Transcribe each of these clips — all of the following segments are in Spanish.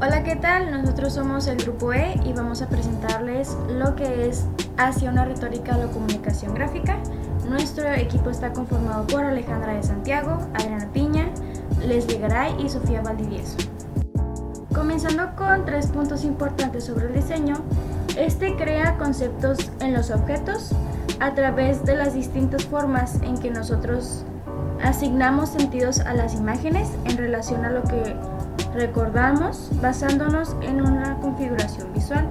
Hola, ¿qué tal? Nosotros somos el Grupo E y vamos a presentarles lo que es Hacia una retórica a la comunicación gráfica. Nuestro equipo está conformado por Alejandra de Santiago, Adriana Piña, Leslie Garay y Sofía Valdivieso. Comenzando con 3 puntos importantes sobre el diseño, este crea conceptos en los objetos a través de las distintas formas en que nosotros asignamos sentidos a las imágenes en relación a lo que recordamos basándonos en una configuración visual,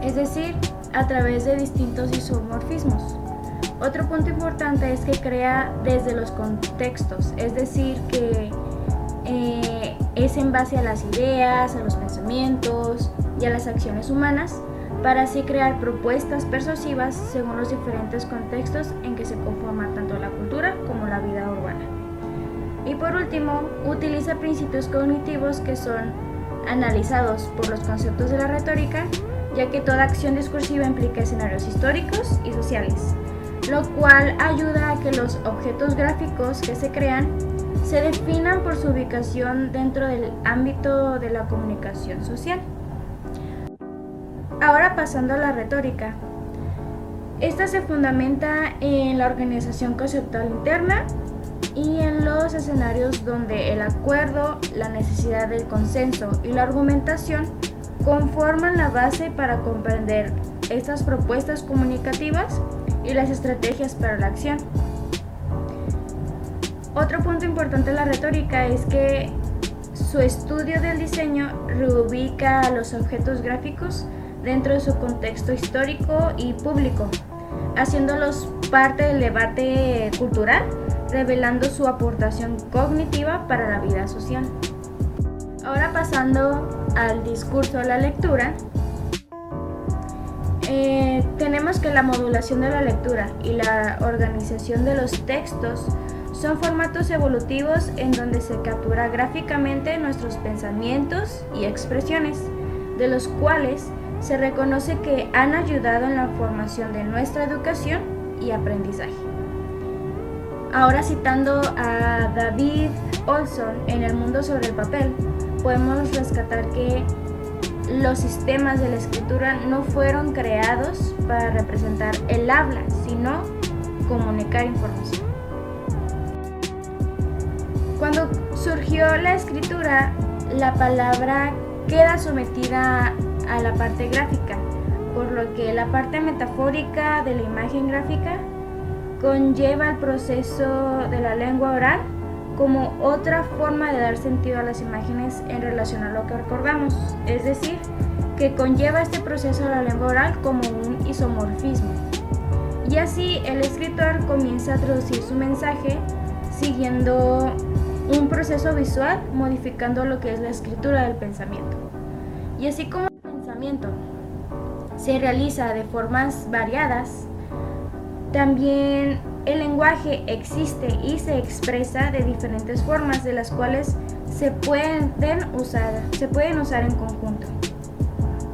es decir, a través de distintos isomorfismos. Otro punto importante es que crea desde los contextos, es decir, que es en base a las ideas, a los pensamientos y a las acciones humanas, para así crear propuestas persuasivas según los diferentes contextos en que se conforma tanto la cultura como la vida urbana. Y por último, utiliza principios cognitivos que son analizados por los conceptos de la retórica, ya que toda acción discursiva implica escenarios históricos y sociales, lo cual ayuda a que los objetos gráficos que se crean se definan por su ubicación dentro del ámbito de la comunicación social. Ahora pasando a la retórica. Esta se fundamenta en la organización conceptual interna y en los escenarios donde el acuerdo, la necesidad del consenso y la argumentación conforman la base para comprender estas propuestas comunicativas y las estrategias para la acción. Otro punto importante de la retórica es que su estudio del diseño reubica a los objetos gráficos dentro de su contexto histórico y público, haciéndolos parte del debate cultural, revelando su aportación cognitiva para la vida social. Ahora pasando al discurso de la lectura, tenemos que la modulación de la lectura y la organización de los textos son formatos evolutivos en donde se captura gráficamente nuestros pensamientos y expresiones, de los cuales se reconoce que han ayudado en la formación de nuestra educación y aprendizaje. Ahora citando a David Olson en El mundo sobre el papel, podemos rescatar que los sistemas de la escritura no fueron creados para representar el habla, sino comunicar información. Cuando surgió la escritura, la palabra queda sometida a la parte gráfica, por lo que la parte metafórica de la imagen gráfica conlleva el proceso de la lengua oral como otra forma de dar sentido a las imágenes en relación a lo que recordamos, es decir, que conlleva este proceso de la lengua oral como un isomorfismo. Y así el escritor comienza a traducir su mensaje siguiendo un proceso visual, modificando lo que es la escritura del pensamiento. Y así como el pensamiento se realiza de formas variadas, también el lenguaje existe y se expresa de diferentes formas, de las cuales se pueden usar en conjunto.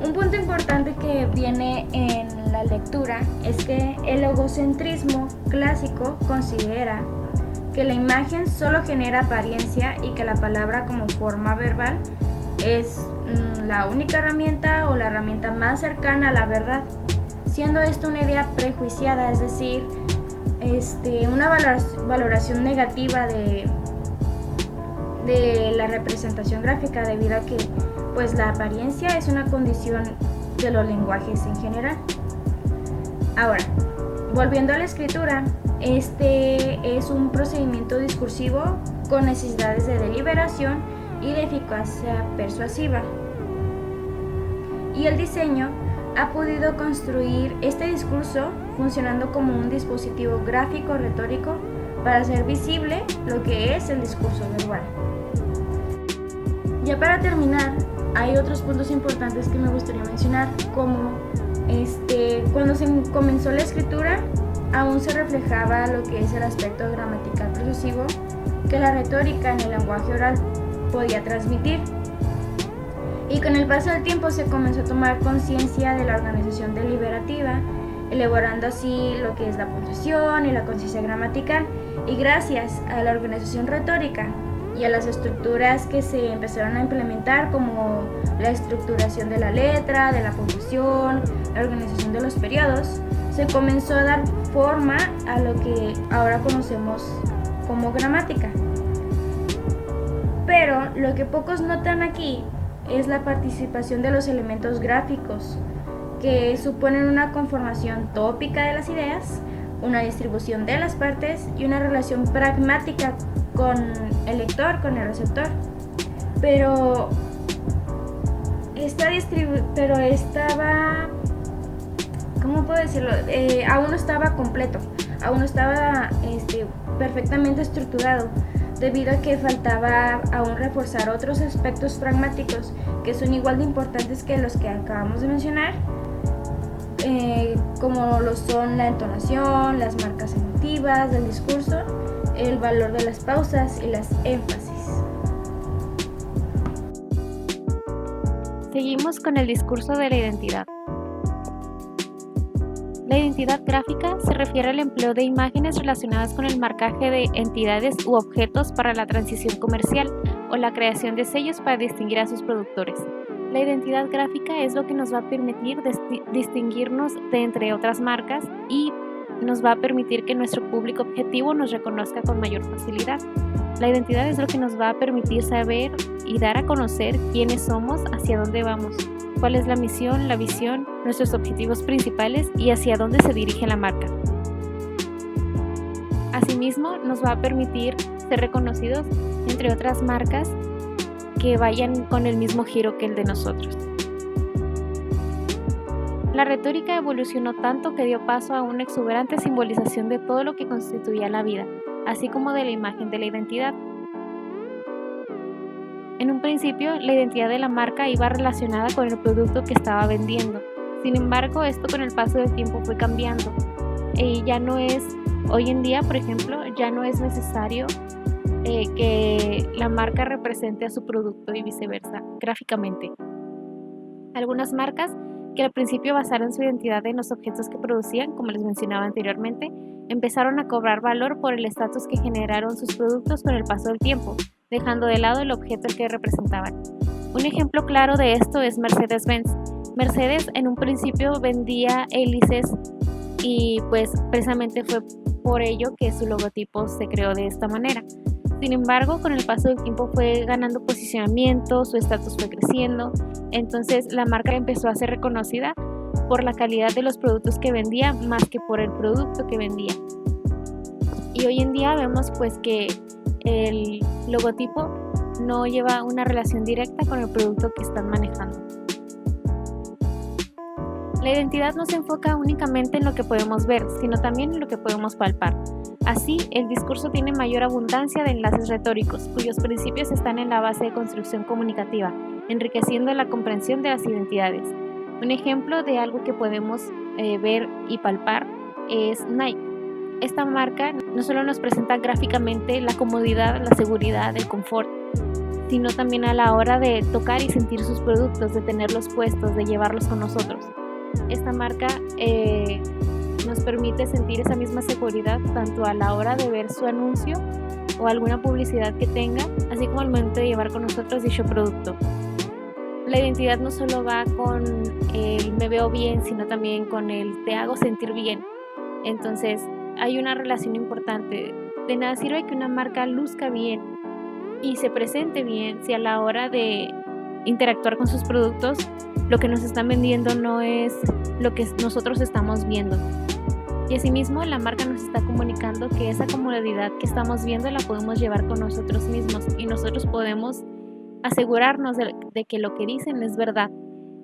Un punto importante que viene en la lectura es que el logocentrismo clásico considera que la imagen solo genera apariencia y que la palabra como forma verbal es la única herramienta o la herramienta más cercana a la verdad, siendo esto una idea prejuiciada, es decir, una valoración negativa de la representación gráfica, debido a que pues la apariencia es una condición de los lenguajes en general. Ahora, volviendo a la escritura, este es un procedimiento discursivo con necesidades de deliberación y de eficacia persuasiva. Y el diseño ha podido construir este discurso funcionando como un dispositivo gráfico retórico para hacer visible lo que es el discurso verbal. Ya para terminar, hay otros puntos importantes que me gustaría mencionar, como cuando se comenzó la escritura aún se reflejaba lo que es el aspecto gramatical persuasivo que la retórica en el lenguaje oral podía transmitir. Y con el paso del tiempo se comenzó a tomar conciencia de la organización deliberativa, elaborando así lo que es la puntuación y la conciencia gramatical, y gracias a la organización retórica y a las estructuras que se empezaron a implementar, como la estructuración de la letra, de la puntuación, la organización de los periodos, se comenzó a dar forma a lo que ahora conocemos como gramática. Pero lo que pocos notan aquí es la participación de los elementos gráficos, que suponen una conformación tópica de las ideas, una distribución de las partes y una relación pragmática con el lector, con el receptor. Pero estaba, ¿cómo puedo decirlo? Aún no estaba completo, aún no estaba perfectamente estructurado, debido a que faltaba aún reforzar otros aspectos pragmáticos que son igual de importantes que los que acabamos de mencionar, como lo son la entonación, las marcas emotivas del discurso, el valor de las pausas y las énfasis. Seguimos con el discurso de la identidad. La identidad gráfica se refiere al empleo de imágenes relacionadas con el marcaje de entidades u objetos para la transición comercial o la creación de sellos para distinguir a sus productores. La identidad gráfica es lo que nos va a permitir distinguirnos de entre otras marcas y nos va a permitir que nuestro público objetivo nos reconozca con mayor facilidad. La identidad es lo que nos va a permitir saber y dar a conocer quiénes somos, hacia dónde vamos, cuál es la misión, la visión, nuestros objetivos principales y hacia dónde se dirige la marca. Asimismo, nos va a permitir ser reconocidos entre otras marcas que vayan con el mismo giro que el de nosotros. La retórica evolucionó tanto que dio paso a una exuberante simbolización de todo lo que constituía la vida, así como de la imagen de la identidad. En un principio, la identidad de la marca iba relacionada con el producto que estaba vendiendo. Sin embargo, esto con el paso del tiempo fue cambiando. Hoy en día, por ejemplo, ya no es necesario que la marca represente a su producto y viceversa, gráficamente. Algunas marcas que al principio basaron su identidad en los objetos que producían, como les mencionaba anteriormente, empezaron a cobrar valor por el estatus que generaron sus productos con el paso del tiempo, dejando de lado el objeto que representaban. Un ejemplo claro de esto es Mercedes-Benz. Mercedes en un principio vendía hélices y pues precisamente fue por ello que su logotipo se creó de esta manera. Sin embargo, con el paso del tiempo fue ganando posicionamiento, su estatus fue creciendo, entonces la marca empezó a ser reconocida por la calidad de los productos que vendía más que por el producto que vendía. Y hoy en día vemos pues que el logotipo no lleva una relación directa con el producto que están manejando. La identidad no se enfoca únicamente en lo que podemos ver, sino también en lo que podemos palpar. Así, el discurso tiene mayor abundancia de enlaces retóricos, cuyos principios están en la base de construcción comunicativa, enriqueciendo la comprensión de las identidades. Un ejemplo de algo que podemos ver y palpar es Nike. Esta marca no solo nos presenta gráficamente la comodidad, la seguridad, el confort, sino también a la hora de tocar y sentir sus productos, de tenerlos puestos, de llevarlos con nosotros. Esta marca nos permite sentir esa misma seguridad tanto a la hora de ver su anuncio o alguna publicidad que tenga, así como al momento de llevar con nosotros dicho producto. La identidad no solo va con el me veo bien, sino también con el te hago sentir bien. Entonces hay una relación importante. De nada sirve que una marca luzca bien y se presente bien si a la hora de interactuar con sus productos lo que nos están vendiendo no es lo que nosotros estamos viendo. Y asimismo la marca nos está comunicando que esa comodidad que estamos viendo la podemos llevar con nosotros mismos y nosotros podemos asegurarnos de que lo que dicen es verdad.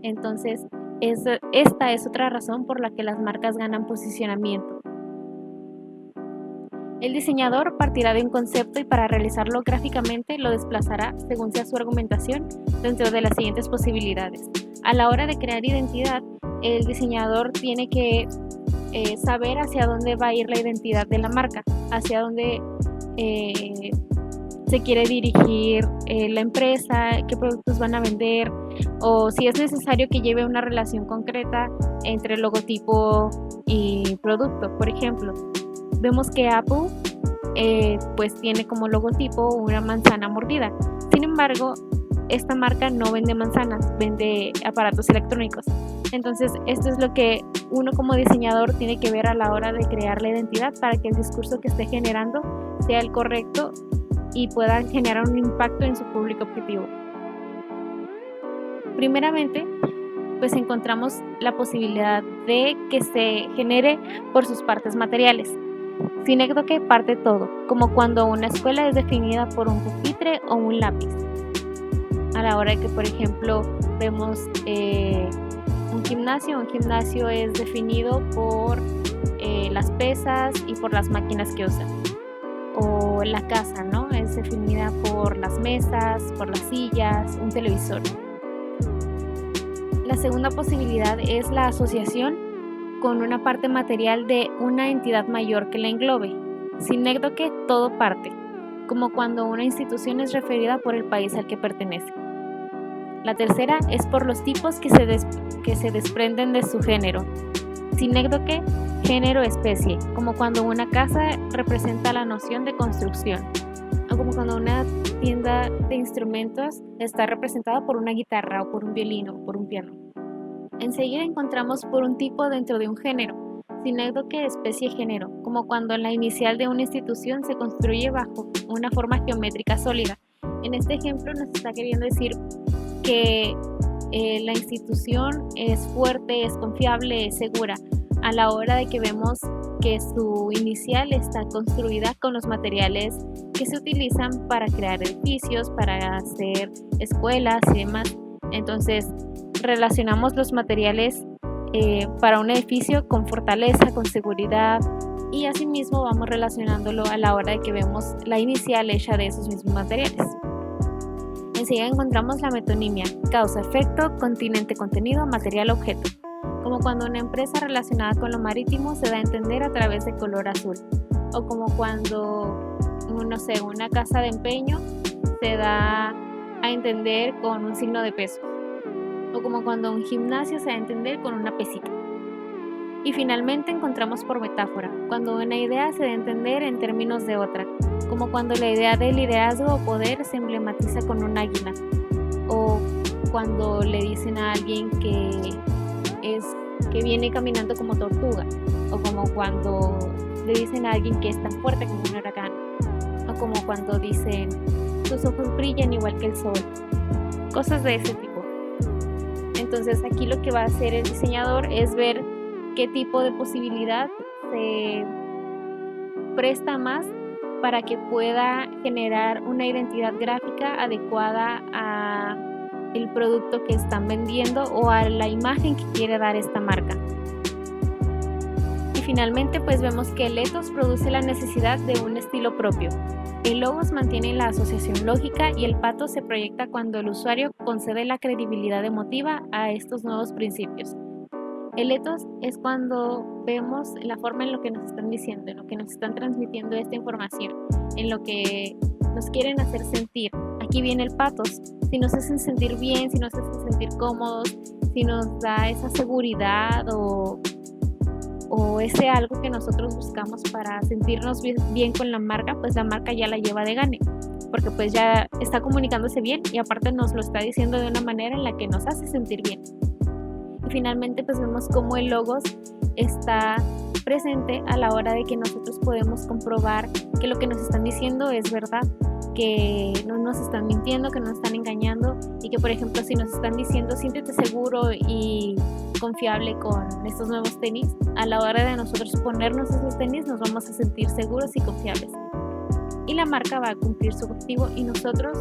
Entonces esta es otra razón por la que las marcas ganan posicionamiento. El diseñador partirá de un concepto y para realizarlo gráficamente lo desplazará, según sea su argumentación, dentro de las siguientes posibilidades. A la hora de crear identidad, el diseñador tiene que saber hacia dónde va a ir la identidad de la marca, hacia dónde se quiere dirigir la empresa, qué productos van a vender, o si es necesario que lleve una relación concreta entre logotipo y producto. Por ejemplo, vemos que Apple pues tiene como logotipo una manzana mordida. Sin embargo, esta marca no vende manzanas, vende aparatos electrónicos. Entonces, esto es lo que uno como diseñador tiene que ver a la hora de crear la identidad para que el discurso que esté generando sea el correcto y pueda generar un impacto en su público objetivo. Primeramente, pues encontramos la posibilidad de que se genere por sus partes materiales. Sinécdoque parte todo, como cuando una escuela es definida por un pupitre o un lápiz. A la hora de que, por ejemplo, vemos un gimnasio es definido por las pesas y por las máquinas que usan. O la casa, ¿no? Es definida por las mesas, por las sillas, un televisor. La segunda posibilidad es la asociación con una parte material de una entidad mayor que la englobe. Sinécdoque todo parte, como cuando una institución es referida por el país al que pertenece. La tercera es por los tipos que se desprenden de su género. Sinécdoque género-especie, como cuando una casa representa la noción de construcción, o como cuando una tienda de instrumentos está representada por una guitarra o por un violín o por un piano. Enseguida encontramos por un tipo dentro de un género, sinécdoque especie-género, como cuando la inicial de una institución se construye bajo una forma geométrica sólida. En este ejemplo nos está queriendo decir que la institución es fuerte, es confiable, es segura, a la hora de que vemos que su inicial está construida con los materiales que se utilizan para crear edificios, para hacer escuelas y demás. Entonces relacionamos los materiales para un edificio con fortaleza, con seguridad, y asimismo vamos relacionándolo a la hora de que vemos la inicial hecha de esos mismos materiales. Enseguida encontramos la metonimia, causa-efecto, continente-contenido, material-objeto, como cuando una empresa relacionada con lo marítimo se da a entender a través de color azul, o como cuando, no sé, una casa de empeño se da a entender con un signo de peso, o como cuando un gimnasio se da a entender con una pesita. Y finalmente encontramos por metáfora, cuando una idea se da a entender en términos de otra, como cuando la idea de liderazgo o poder se emblematiza con un águila, o cuando le dicen a alguien que viene caminando como tortuga, o como cuando le dicen a alguien que es tan fuerte como un huracán, o como cuando dicen tus ojos brillan igual que el sol, cosas de ese tipo. Entonces aquí lo que va a hacer el diseñador es ver qué tipo de posibilidad se presta más para que pueda generar una identidad gráfica adecuada a el producto que están vendiendo o a la imagen que quiere dar esta marca. Y finalmente pues vemos que el ethos produce la necesidad de un estilo propio. El logos mantiene la asociación lógica y el pathos se proyecta cuando el usuario concede la credibilidad emotiva a estos nuevos principios. El ethos es cuando vemos la forma en lo que nos están diciendo, en lo que nos están transmitiendo esta información, en lo que nos quieren hacer sentir. Aquí viene el pathos. Si nos hacen sentir bien, si nos hacen sentir cómodos, si nos da esa seguridad o ese algo que nosotros buscamos para sentirnos bien con la marca, pues la marca ya la lleva de gane, porque pues ya está comunicándose bien y aparte nos lo está diciendo de una manera en la que nos hace sentir bien. Y finalmente pues vemos cómo el logos está presente a la hora de que nosotros podemos comprobar que lo que nos están diciendo es verdad, que no nos están mintiendo, que no nos están engañando y que por ejemplo si nos están diciendo siéntete seguro y confiable con estos nuevos tenis, a la hora de nosotros ponernos esos tenis nos vamos a sentir seguros y confiables. Y la marca va a cumplir su objetivo y nosotros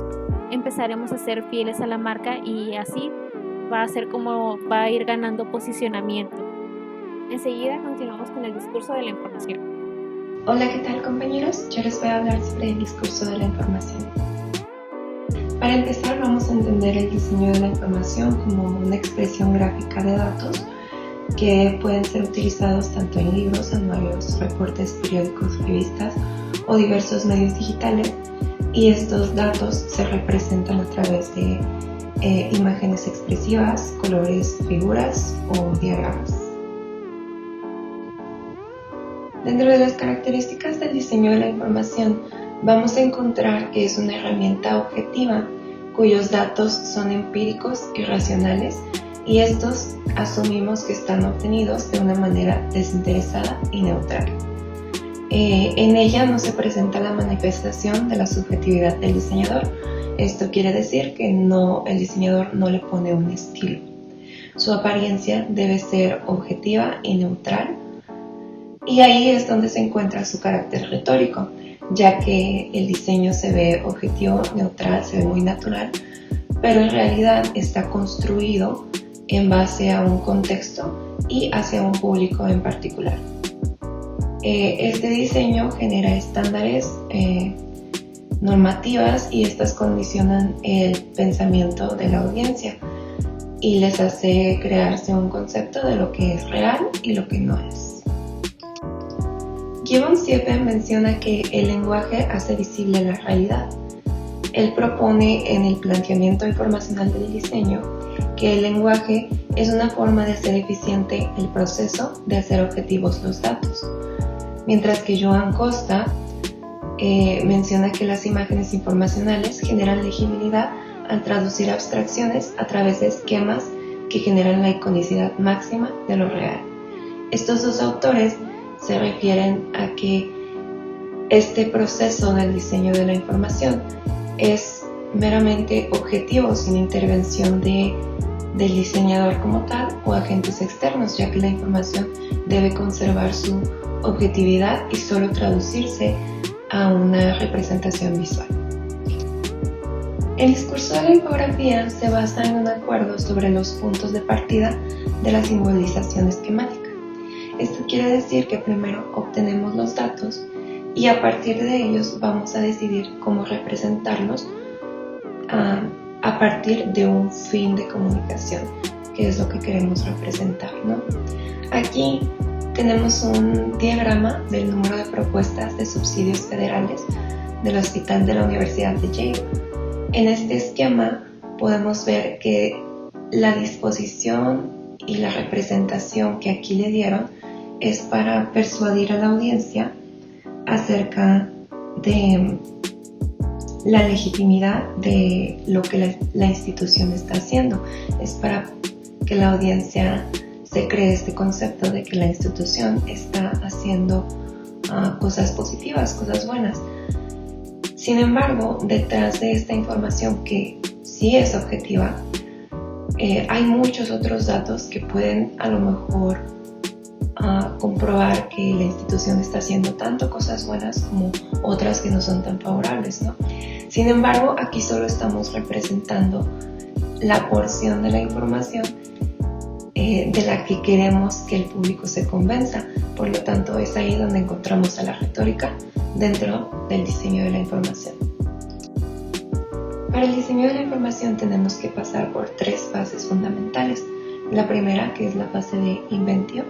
empezaremos a ser fieles a la marca y así va a ser como va a ir ganando posicionamiento. Enseguida continuamos con el discurso de la información. Hola, ¿qué tal compañeros? Yo les voy a hablar sobre el discurso de la información. Para empezar vamos a entender el diseño de la información como una expresión gráfica de datos que pueden ser utilizados tanto en libros, anuarios, reportes, periódicos, revistas o diversos medios digitales, y estos datos se representan a través de imágenes expresivas, colores, figuras o diagramas. Dentro de las características del diseño de la información, vamos a encontrar que es una herramienta objetiva cuyos datos son empíricos y racionales, y estos asumimos que están obtenidos de una manera desinteresada y neutral. En ella no se presenta la manifestación de la subjetividad del diseñador. Esto quiere decir que el diseñador no le pone un estilo. Su apariencia debe ser objetiva y neutral, y ahí es donde se encuentra su carácter retórico, ya que el diseño se ve objetivo, neutral, se ve muy natural, pero en realidad está construido en base a un contexto y hacia un público en particular. Este diseño genera estándares, normativas, y estas condicionan el pensamiento de la audiencia y les hace crearse un concepto de lo que es real y lo que no es. Gibbon Siepen menciona que el lenguaje hace visible la realidad. Él propone en el planteamiento informacional del diseño que el lenguaje es una forma de hacer eficiente el proceso de hacer objetivos los datos, mientras que Joan Costa menciona que las imágenes informacionales generan legibilidad al traducir abstracciones a través de esquemas que generan la iconicidad máxima de lo real. Estos dos autores se refieren a que este proceso del diseño de la información es meramente objetivo, sin intervención del diseñador como tal o agentes externos, ya que la información debe conservar su objetividad y solo traducirse a una representación visual. El discurso de la infografía se basa en un acuerdo sobre los puntos de partida de la simbolización esquemática. Esto quiere decir que primero obtenemos los datos y a partir de ellos vamos a decidir cómo representarlos a partir de un fin de comunicación, que es lo que queremos representar, ¿no? Aquí tenemos un diagrama del número de propuestas de subsidios federales del Hospital de la Universidad de Yale. En este esquema podemos ver que la disposición y la representación que aquí le dieron es para persuadir a la audiencia acerca de la legitimidad de lo que la institución está haciendo. Es para que la audiencia se cree este concepto de que la institución está haciendo cosas positivas, cosas buenas. Sin embargo, detrás de esta información que sí es objetiva, hay muchos otros datos que pueden a lo mejor comprobar que la institución está haciendo tanto cosas buenas como otras que no son tan favorables, ¿no? Sin embargo, aquí solo estamos representando la porción de la información de la que queremos que el público se convenza. Por lo tanto, es ahí donde encontramos a la retórica dentro del diseño de la información. Para el diseño de la información tenemos que pasar por 3 fases fundamentales. La primera, que es la fase de inventio,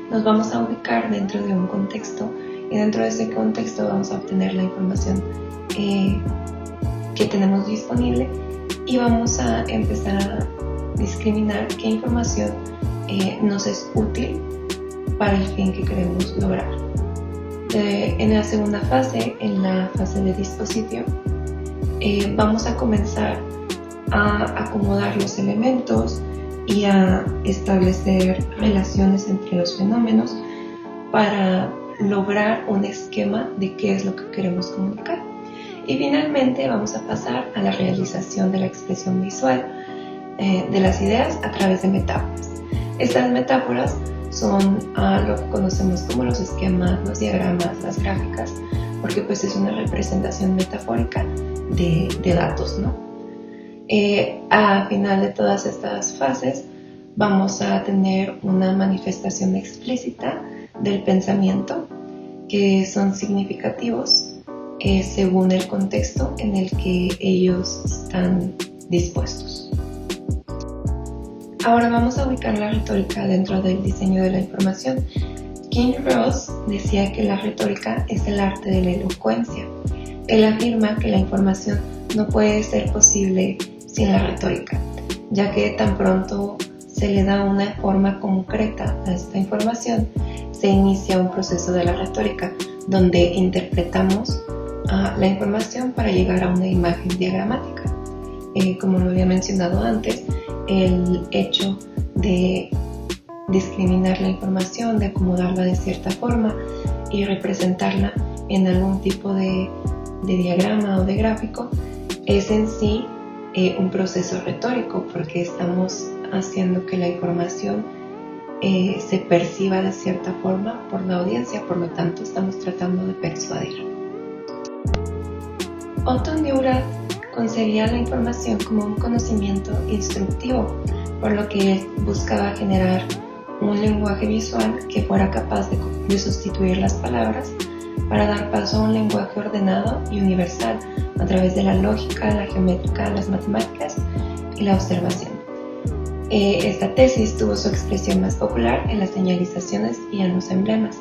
nos vamos a ubicar dentro de un contexto y dentro de ese contexto vamos a obtener la información que tenemos disponible y vamos a empezar a discriminar qué información nos es útil para el fin que queremos lograr. En la segunda fase, en la fase de dispositivo, vamos a comenzar a acomodar los elementos y a establecer relaciones entre los fenómenos para lograr un esquema de qué es lo que queremos comunicar. Y finalmente vamos a pasar a la realización de la expresión visual de las ideas a través de metáforas. Estas metáforas son lo que conocemos como los esquemas, los diagramas, las gráficas, porque pues es una representación metafórica de datos, ¿no? A final de todas estas fases vamos a tener una manifestación explícita del pensamiento, que son significativos según el contexto en el que ellos están dispuestos. Ahora vamos a ubicar la retórica dentro del diseño de la información. King Ross decía que la retórica es el arte de la elocuencia. Él afirma que la información no puede ser posible sin la retórica, ya que tan pronto se le da una forma concreta a esta información, se inicia un proceso de la retórica donde interpretamos la información para llegar a una imagen diagramática. Como lo había mencionado antes, el hecho de discriminar la información, de acomodarla de cierta forma y representarla en algún tipo de diagrama o de gráfico es en sí un proceso retórico, porque estamos haciendo que la información se perciba de cierta forma por la audiencia, por lo tanto estamos tratando de persuadir. Otto Neurath concebía la información como un conocimiento instructivo, por lo que él buscaba generar un lenguaje visual que fuera capaz de sustituir las palabras para dar paso a un lenguaje ordenado y universal a través de la lógica, la geométrica, las matemáticas y la observación. Esta tesis tuvo su expresión más popular en las señalizaciones y en los emblemas.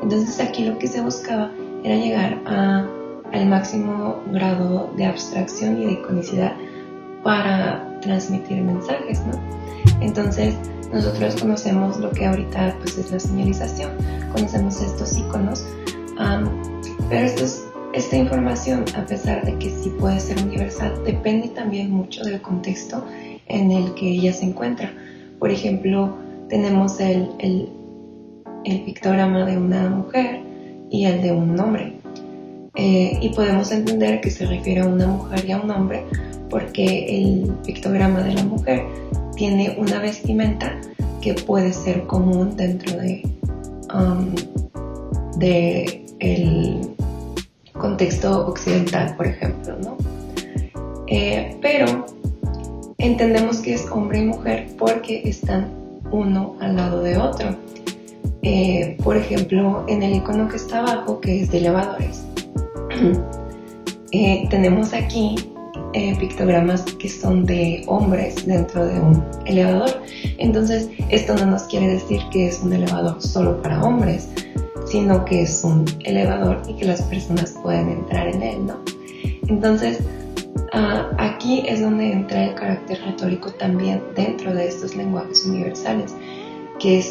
Entonces aquí lo que se buscaba era llegar al máximo grado de abstracción y de iconicidad para transmitir mensajes, ¿no? Entonces nosotros conocemos lo que ahorita pues, es la señalización, conocemos estos iconos, pero esta información, a pesar de que sí puede ser universal, depende también mucho del contexto en el que ella se encuentra. Por ejemplo, tenemos el pictograma de una mujer y el de un hombre. Y podemos entender que se refiere a una mujer y a un hombre porque el pictograma de la mujer tiene una vestimenta que puede ser común dentro de el contexto occidental, por ejemplo, ¿no? Pero entendemos que es hombre y mujer porque están uno al lado de otro. Por ejemplo, en el icono que está abajo, que es de elevadores, tenemos aquí pictogramas que son de hombres dentro de un elevador. Entonces, esto no nos quiere decir que es un elevador solo para hombres, sino que es un elevador y que las personas pueden entrar en él, ¿no? Entonces, aquí es donde entra el carácter retórico también dentro de estos lenguajes universales, que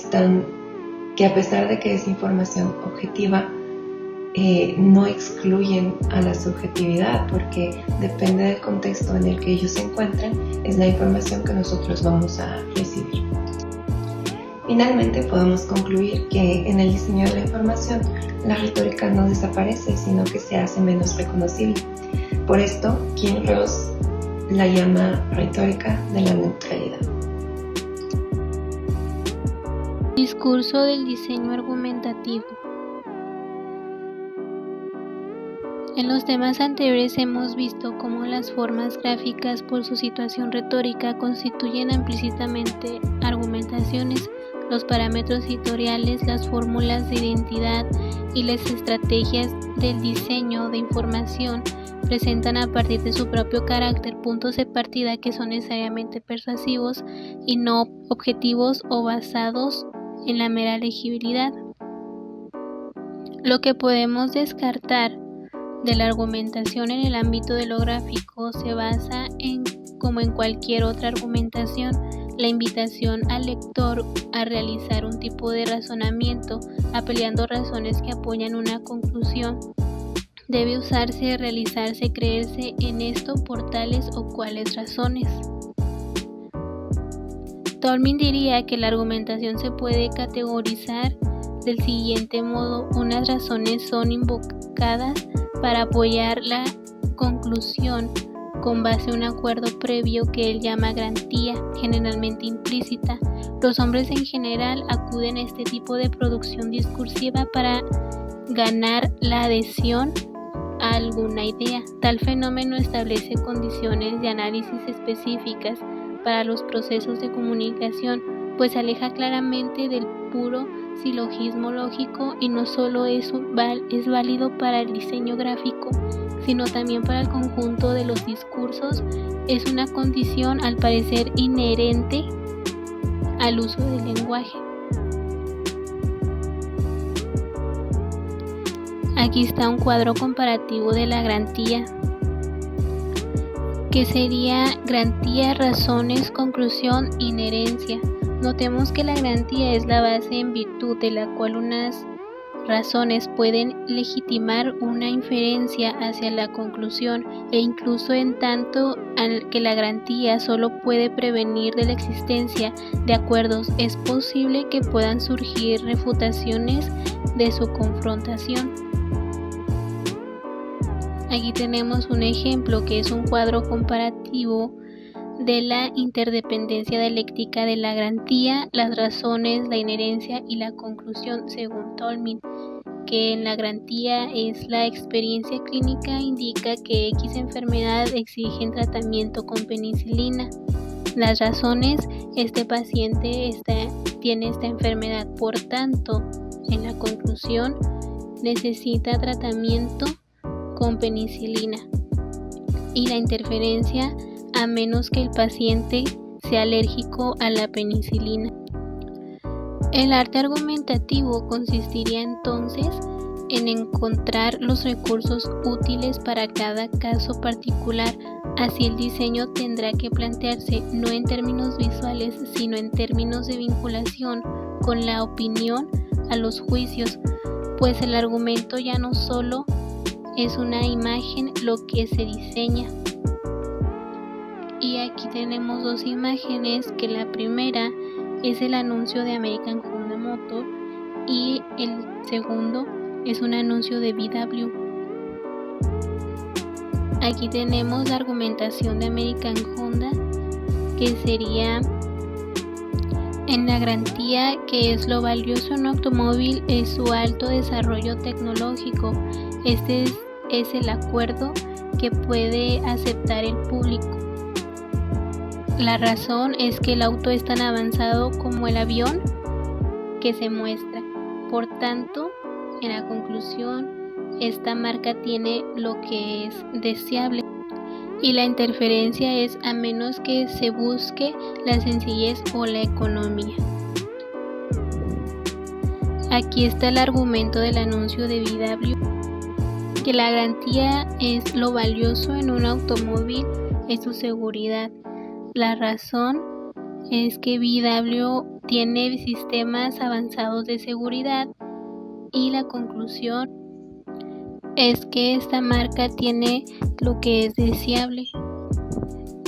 a pesar de que es información objetiva, no excluyen a la subjetividad, porque depende del contexto en el que ellos se encuentran, es la información que nosotros vamos a recibir. Finalmente, podemos concluir que en el diseño de la información, la retórica no desaparece, sino que se hace menos reconocible. Por esto, Kim Ross la llama retórica de la neutralidad. Discurso del diseño argumentativo. En los temas anteriores hemos visto cómo las formas gráficas por su situación retórica constituyen implícitamente argumentaciones, los parámetros editoriales, las fórmulas de identidad y las estrategias del diseño de información presentan a partir de su propio carácter puntos de partida que son necesariamente persuasivos y no objetivos o basados en la mera legibilidad. Lo que podemos descartar de la argumentación en el ámbito de lo gráfico se basa en, como en cualquier otra argumentación, la invitación al lector a realizar un tipo de razonamiento, apelando razones que apoyan una conclusión. Debe usarse, realizarse, creerse en esto por tales o cuales razones. Tolmin diría que la argumentación se puede categorizar del siguiente modo: unas razones son invocadas para apoyar la conclusión con base a un acuerdo previo que él llama garantía, generalmente implícita. Los hombres en general acuden a este tipo de producción discursiva para ganar la adhesión a alguna idea. Tal fenómeno establece condiciones de análisis específicas para los procesos de comunicación, pues se aleja claramente del puro silogismo lógico y no solo es válido para el diseño gráfico, sino también para el conjunto de los discursos. Es una condición al parecer inherente al uso del lenguaje. Aquí está un cuadro comparativo de la garantía, que sería garantía, razones, conclusión, inherencia. Notemos que la garantía es la base en virtud de la cual unas razones pueden legitimar una inferencia hacia la conclusión, e incluso en tanto al que la garantía solo puede prevenir de la existencia de acuerdos, es posible que puedan surgir refutaciones de su confrontación. Aquí tenemos un ejemplo que es un cuadro comparativo de la interdependencia dialéctica de la garantía, las razones, la inherencia y la conclusión, según Tolmin, que en la garantía es la experiencia clínica indica que X enfermedad exige tratamiento con penicilina. Las razones, este paciente tiene esta enfermedad, por tanto, en la conclusión necesita tratamiento con penicilina. Y la interferencia, a menos que el paciente sea alérgico a la penicilina. El arte argumentativo consistiría entonces en encontrar los recursos útiles para cada caso particular. Así el diseño tendrá que plantearse no en términos visuales, sino en términos de vinculación con la opinión a los juicios, pues el argumento ya no solo es una imagen lo que se diseña. Y aquí tenemos dos imágenes, que la primera es el anuncio de American Honda Motor y el segundo es un anuncio de VW. Aquí tenemos la argumentación de American Honda, que sería: en la garantía, que es lo valioso en un automóvil es su alto desarrollo tecnológico. Este es el acuerdo que puede aceptar el público. La razón es que el auto es tan avanzado como el avión que se muestra. Por tanto, en la conclusión, esta marca tiene lo que es deseable. Y la interferencia es a menos que se busque la sencillez o la economía. Aquí está el argumento del anuncio de VW, que la garantía es lo valioso en un automóvil es su seguridad. La razón es que VW tiene sistemas avanzados de seguridad, y la conclusión es que esta marca tiene lo que es deseable.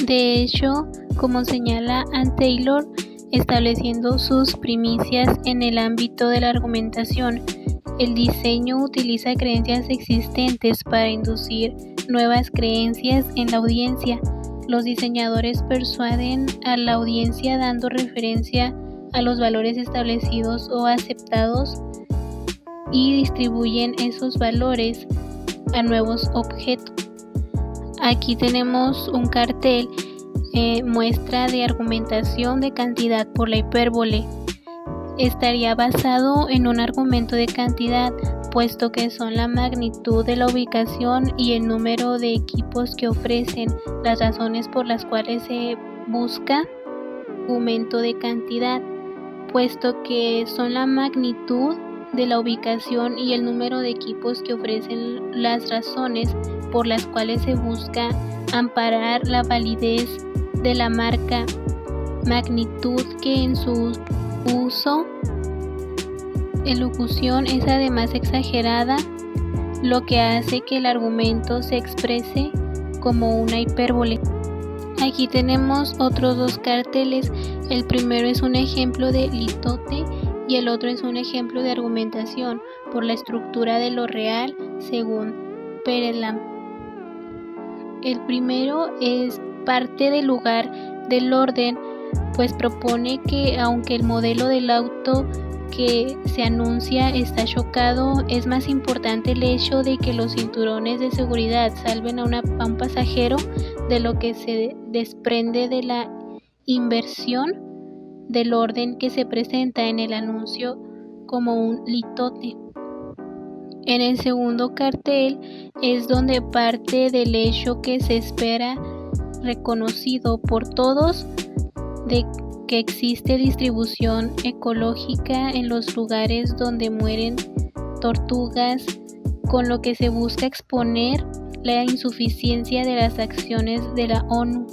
De hecho, como señala Ann Taylor, estableciendo sus primicias en el ámbito de la argumentación, el diseño utiliza creencias existentes para inducir nuevas creencias en la audiencia. Los diseñadores persuaden a la audiencia dando referencia a los valores establecidos o aceptados y distribuyen esos valores a nuevos objetos. Aquí tenemos un cartel, muestra de argumentación de cantidad por la hipérbole. Estaría basado en un argumento de cantidad, puesto que son la magnitud de la ubicación y el número de equipos que ofrecen las razones por las cuales se busca aumento de cantidad, puesto que son la magnitud de la ubicación y el número de equipos que ofrecen las razones por las cuales se busca amparar la validez de la marca, magnitud que en su uso elocución es además exagerada, lo que hace que el argumento se exprese como una hipérbole. Aquí tenemos otros dos carteles. El primero es un ejemplo de litote y el otro es un ejemplo de argumentación por la estructura de lo real según Perelam. El primero es parte del lugar del orden, pues propone que aunque el modelo del auto que se anuncia está chocado, es más importante el hecho de que los cinturones de seguridad salven a un pasajero de lo que se desprende de la inversión del orden que se presenta en el anuncio como un litote. En el segundo cartel es donde parte del hecho que se espera reconocido por todos de que existe distribución ecológica en los lugares donde mueren tortugas, con lo que se busca exponer la insuficiencia de las acciones de la ONU.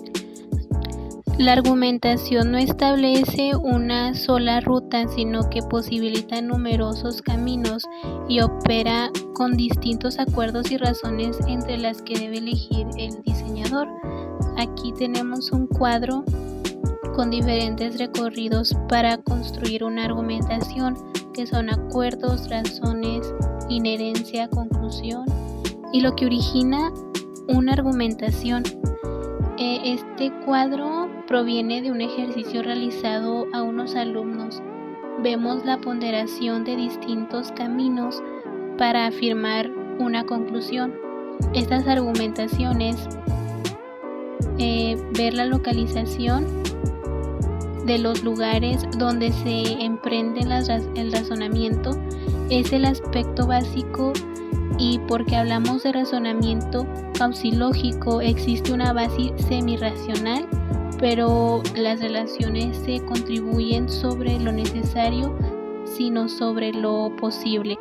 La argumentación no establece una sola ruta, sino que posibilita numerosos caminos y opera con distintos acuerdos y razones entre las que debe elegir el diseñador. Aquí tenemos un cuadro con diferentes recorridos para construir una argumentación, que son acuerdos, razones, inherencia, conclusión y lo que origina una argumentación. Este cuadro proviene de un ejercicio realizado a unos alumnos. Vemos la ponderación de distintos caminos para afirmar una conclusión. Estas argumentaciones, ver la localización de los lugares donde se emprende el razonamiento, es el aspecto básico. Y porque hablamos de razonamiento causilógico, existe una base semirracional, pero las relaciones se contribuyen sobre lo necesario, sino sobre lo posible.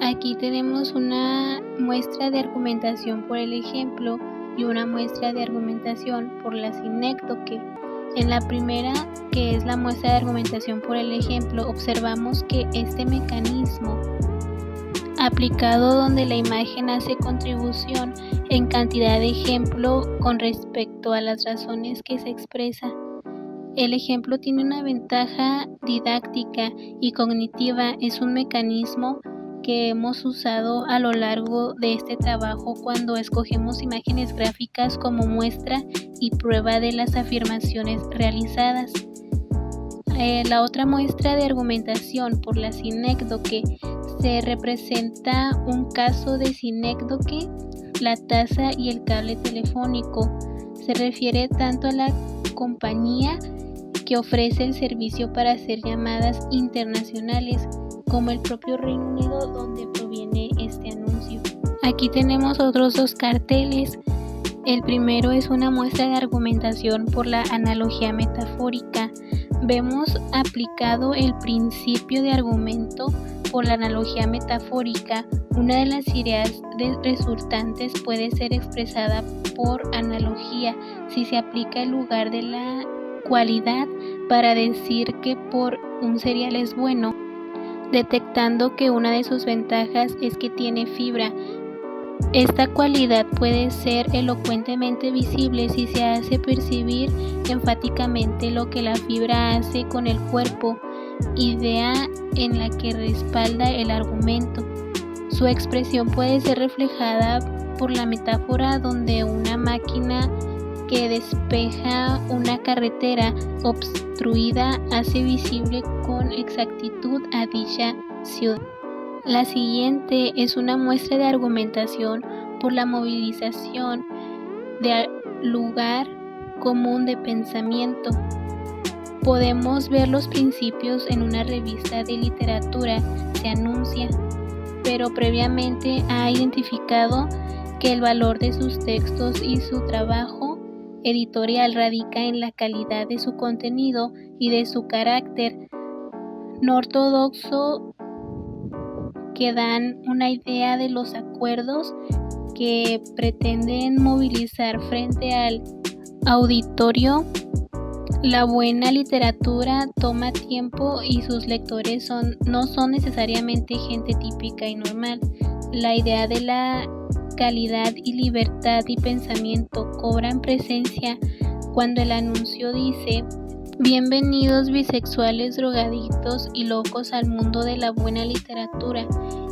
Aquí tenemos una muestra de argumentación por el ejemplo y una muestra de argumentación por la sinécdoque. En la primera, que es la muestra de argumentación por el ejemplo, observamos que este mecanismo aplicado donde la imagen hace contribución en cantidad de ejemplo con respecto a las razones que se expresa. El ejemplo tiene una ventaja didáctica y cognitiva, es un mecanismo que hemos usado a lo largo de este trabajo cuando escogemos imágenes gráficas como muestra y prueba de las afirmaciones realizadas. La otra muestra de argumentación por la sinécdoque se representa un caso de sinécdoque, la taza y el cable telefónico. Se refiere tanto a la compañía que ofrece el servicio para hacer llamadas internacionales como el propio Reino Unido, donde proviene este anuncio. Aquí tenemos otros dos carteles. El primero es una muestra de argumentación por la analogía metafórica. Vemos aplicado el principio de argumento por la analogía metafórica. Una de las ideas resultantes puede ser expresada por analogía si se aplica el lugar de la cualidad para decir que por un cereal es bueno, detectando que una de sus ventajas es que tiene fibra. Esta cualidad puede ser elocuentemente visible si se hace percibir enfáticamente lo que la fibra hace con el cuerpo, idea en la que respalda el argumento. Su expresión puede ser reflejada por la metáfora donde una máquina que despeja una carretera obstruida hace visible con exactitud a dicha ciudad. La siguiente es una muestra de argumentación por la movilización de lugar común de pensamiento. Podemos ver los principios en una revista de literatura, se anuncia, pero previamente ha identificado que el valor de sus textos y su trabajo editorial radica en la calidad de su contenido y de su carácter no ortodoxo, que dan una idea de los acuerdos que pretenden movilizar frente al auditorio. La buena literatura toma tiempo y sus lectores no son necesariamente gente típica y normal. La idea de la calidad y libertad y pensamiento cobran presencia cuando el anuncio dice: bienvenidos bisexuales, drogadictos y locos al mundo de la buena literatura,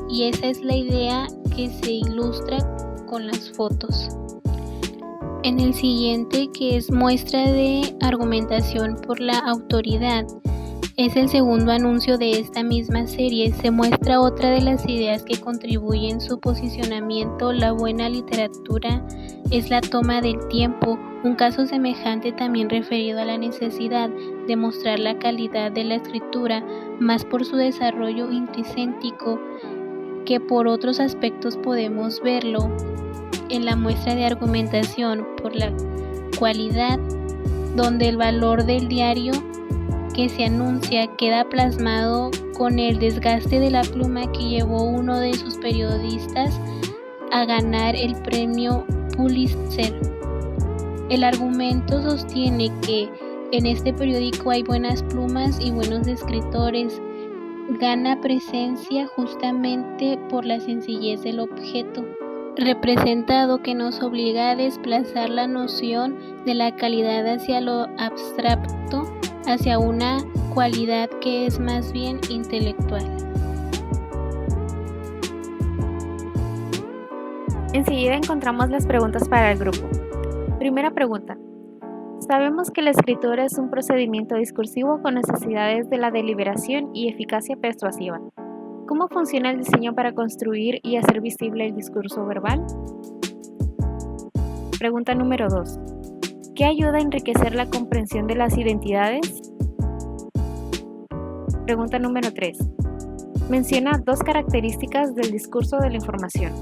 y esa es la idea que se ilustra con las fotos. En el siguiente, que es muestra de argumentación por la autoridad, es el segundo anuncio de esta misma serie. Se muestra otra de las ideas que contribuyen su posicionamiento. La buena literatura es la toma del tiempo, un caso semejante también referido a la necesidad de mostrar la calidad de la escritura, más por su desarrollo intrínseco que por otros aspectos. Podemos verlo en la muestra de argumentación por la cualidad, donde el valor del diario que se anuncia queda plasmado con el desgaste de la pluma que llevó uno de sus periodistas a ganar el premio Pulitzer. El argumento sostiene que en este periódico hay buenas plumas y buenos escritores. Gana presencia justamente por la sencillez del objeto representado, que nos obliga a desplazar la noción de la calidad hacia lo abstracto, hacia una cualidad que es más bien intelectual. Enseguida encontramos las preguntas para el grupo. Primera pregunta. Sabemos que la escritura es un procedimiento discursivo con necesidades de la deliberación y eficacia persuasiva. ¿Cómo funciona el diseño para construir y hacer visible el discurso verbal? Pregunta número 2. ¿Qué ayuda a enriquecer la comprensión de las identidades? Pregunta número 3. Menciona 2 características del discurso de la información.